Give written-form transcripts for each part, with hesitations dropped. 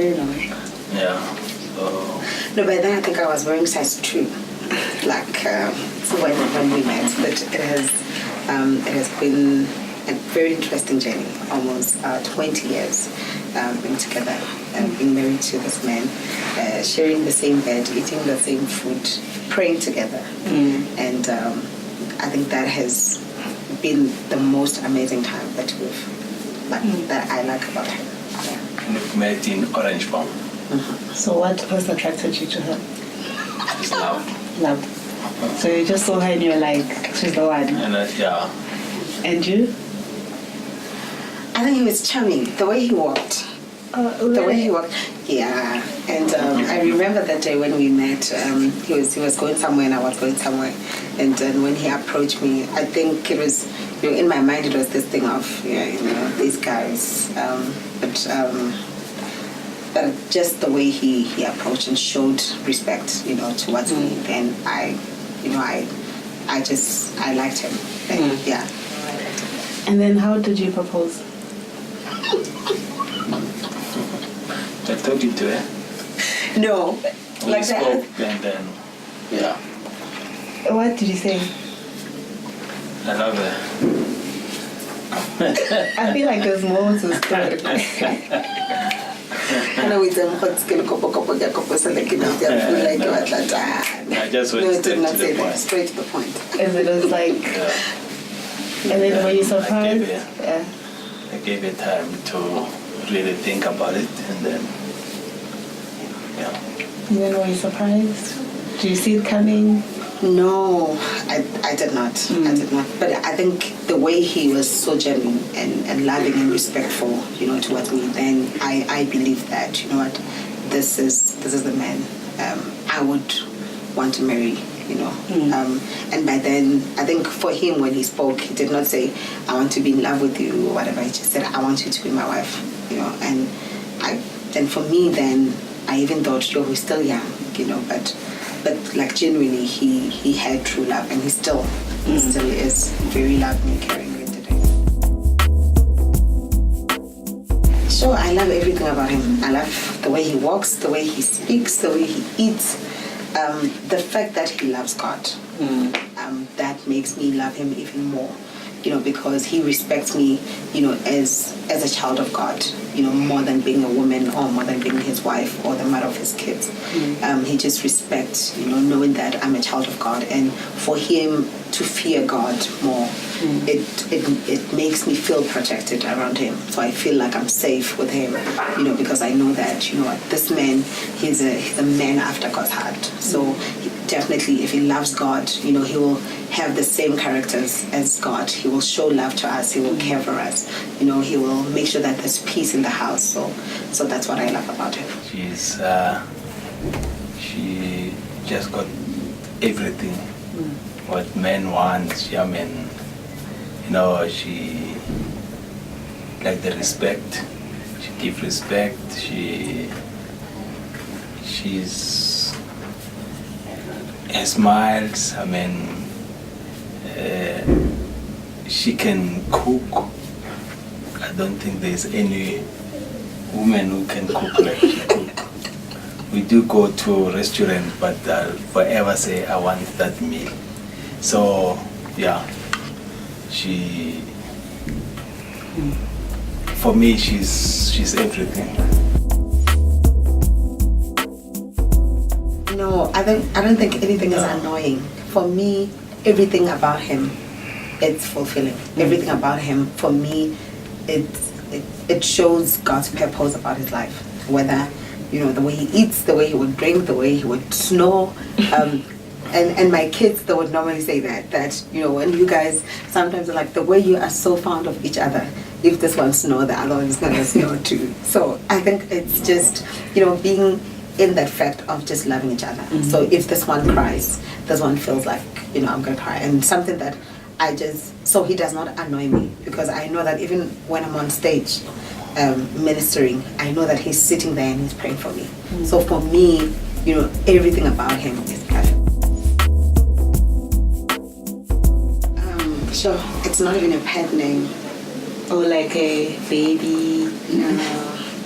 very long. Yeah. So. No, by then I think I was wearing size 2, like when we met. But it has been a very interesting journey. Almost 20 years being together and being married to this man, sharing the same bed, eating the same food, praying together, and I think that has been the most amazing time that that I like about him. Yeah. And we met in Orange Farm. So what first attracted you to her? It's love. Love. So you just saw her and you were like, she's the one. And yeah. And you? I think he was charming. The way he walked. The way he walked. Yeah. And I remember that day when we met, he was going somewhere and I was going somewhere. And when he approached me, I think it was, in my mind it was this thing of, these guys. But just the way he approached and showed respect, towards me, then I liked him. And, yeah. And then how did you propose? I told you to her. No. We Like spoke that. and then, yeah. What did you say? I love her. I feel like there's more to the story. I just went straight to the point. Straight to the point. And it was like, and then were you surprised? I gave it time to really think about it, and then, And then were you surprised? Did you see it coming? No, I did not. I did not. But I think the way he was so genuine and loving and respectful, towards me, then I believe that, this is the man I would want to marry, And by then, I think for him, when he spoke, he did not say, I want to be in love with you or whatever. He just said, I want you to be my wife, And for me, then, I even thought, we're still young, but like genuinely, he had true love, and he still is very loving and caring today. So I love everything about him. I love the way he walks, the way he speaks, the way he eats, the fact that he loves God. That makes me love him even more. Because he respects me, as a child of God, more than being a woman or more than being his wife or the mother of his kids. He just respects, knowing that I'm a child of God, and for him to fear God more, it makes me feel protected around him. So I feel like I'm safe with him, because I know that, this man, he's a man after God's heart. So definitely, if he loves God, he will have the same characters as God. He will show love to us. He will care for us. He will make sure that there's peace in the house. So that's what I love about him. She just got everything what men want. She like the respect. She gives respect. She's smiles. She can cook. I don't think there's any woman who can cook like she cook. We do go to a restaurant, but I'll forever say I want that meal. So yeah, for me, she's everything. No, I don't think anything is annoying. For me, everything about him, it's fulfilling. Everything about him, for me, it shows God's purpose about his life. Whether, the way he eats, the way he would drink, the way he would snore. And my kids, they would normally say that when you guys sometimes are like, the way you are so fond of each other, if this one snores, the other one is going to snore too. So I think it's just, being in that fact of just loving each other. So if this one cries, this one feels like, I'm going to cry. And something that so he does not annoy me, because I know that even when I'm on stage ministering, I know that he's sitting there and he's praying for me. So for me, everything about him is perfect. Sure, it's not even a pet name. Or like a baby? No.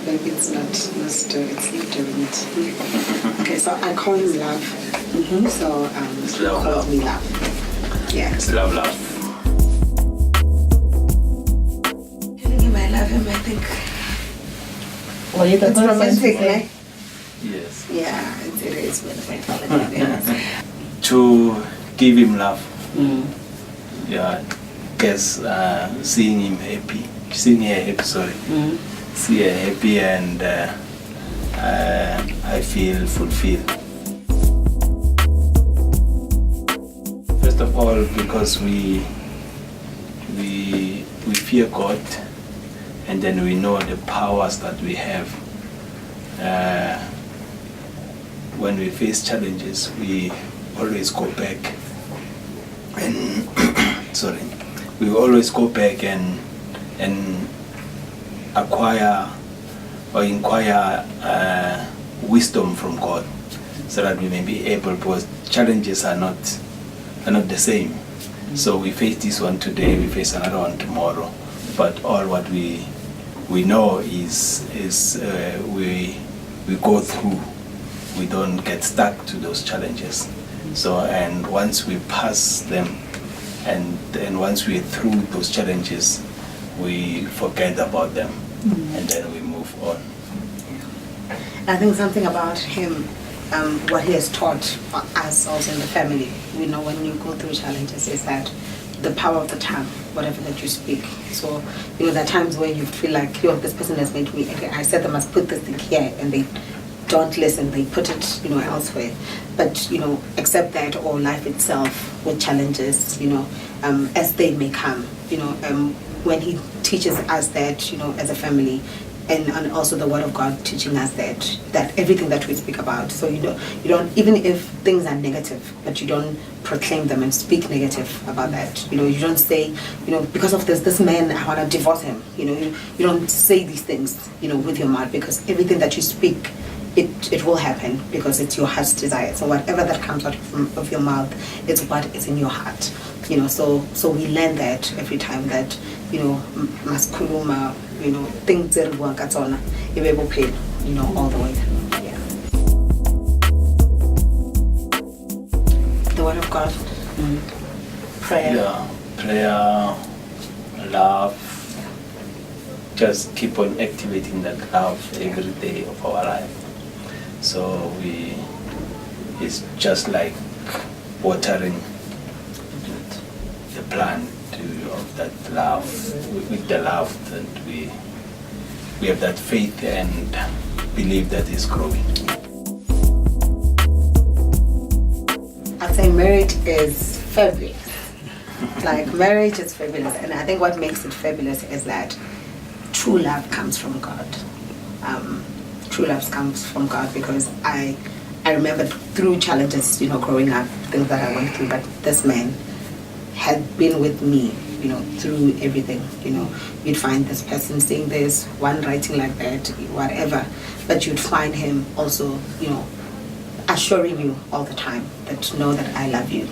Maybe it's not stir, it's you doing it. Okay, so I call him Love. So It's he love, calls love. me Love. Yeah. It's love. Telling him I love him, I think Were you the it's person? romantic, right? Yes. Yeah, it is with my Valentine's. To give him love. Mm. Yeah. Guess seeing him happy. Seeing her happy, sorry. Mm. See her happy and I feel fulfilled. First of all, because we fear God, and then we know the powers that we have. When we face challenges, we always go back and sorry, we always go back and acquire or inquire wisdom from God, so that we may be able, because challenges are not the same. So we face this one today, we face another one tomorrow, but all what we know is we go through. We don't get stuck to those challenges. So, and once we pass them, and once we're through those challenges, we forget about them, and then we move on. I think something about him, what he has taught us also in the family, we know when you go through challenges, is that the power of the tongue, whatever that you speak. So, there are times where you feel like, this person has made me, okay, I said they must put this thing here, and they don't listen, they put it, elsewhere. But, accept that, or life itself with challenges, as they may come, when he teaches us that, as a family, and also the word of God teaching us that everything that we speak about, so you don't, even if things are negative, but you don't proclaim them and speak negative about that. You don't say, because of this man, I want to divorce him. You don't say these things, with your mouth, because everything that you speak, it will happen, because it's your heart's desire. So whatever that comes out of your mouth, it's what is in your heart. So we learn that every time that, maskuluma, things that work at all, you're able to pay, all the way through. Yeah. The word of God, prayer. Yeah, prayer, love. Just keep on activating that love every day of our life. So it's just like watering the plant of that love. With the love that we have that faith and believe that is growing. I'd say marriage is fabulous. Like, marriage is fabulous, and I think what makes it fabulous is that true love comes from God. True love comes from God, because I remember through challenges, growing up, things that I went through, but this man had been with me, through everything. You'd find this person saying this, one writing like that, whatever, but you'd find him also, assuring you all the time that know that I love you,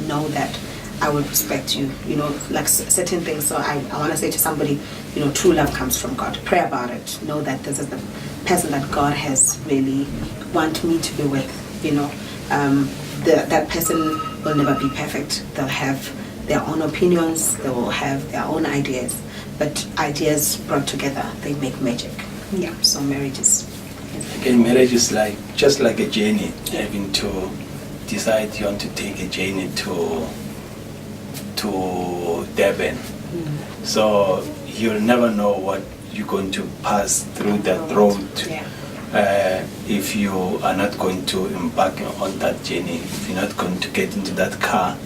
know that I will respect you, like certain things. So I want to say to somebody, true love comes from God. Pray about it. Know that this is the person that God has really want me to be with. That person will never be perfect. They'll have their own opinions. They will have their own ideas. But ideas brought together, they make magic. Yeah. So marriage is. Again, marriage is just like a journey. Having to decide you want to take a journey to Durban. So you'll never know what you're going to pass through that road. If you are not going to embark on that journey, if you're not going to get into that car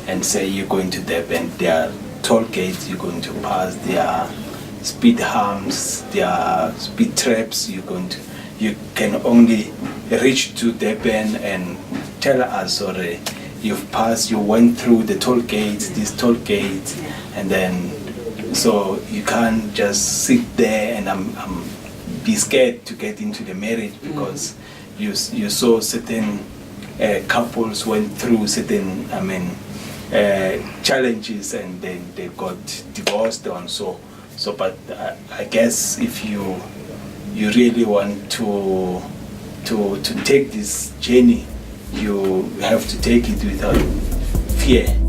and say you're going to Durban, there are toll gates you're going to pass, there are speed humps, there are speed traps you can only reach to Durban and tell us, or you went through the toll gates, and then so you can't just sit there and be scared to get into the marriage, because you saw certain couples went through certain challenges, and then they got divorced and so. But I guess if you you really want to take this journey, you have to take it without fear.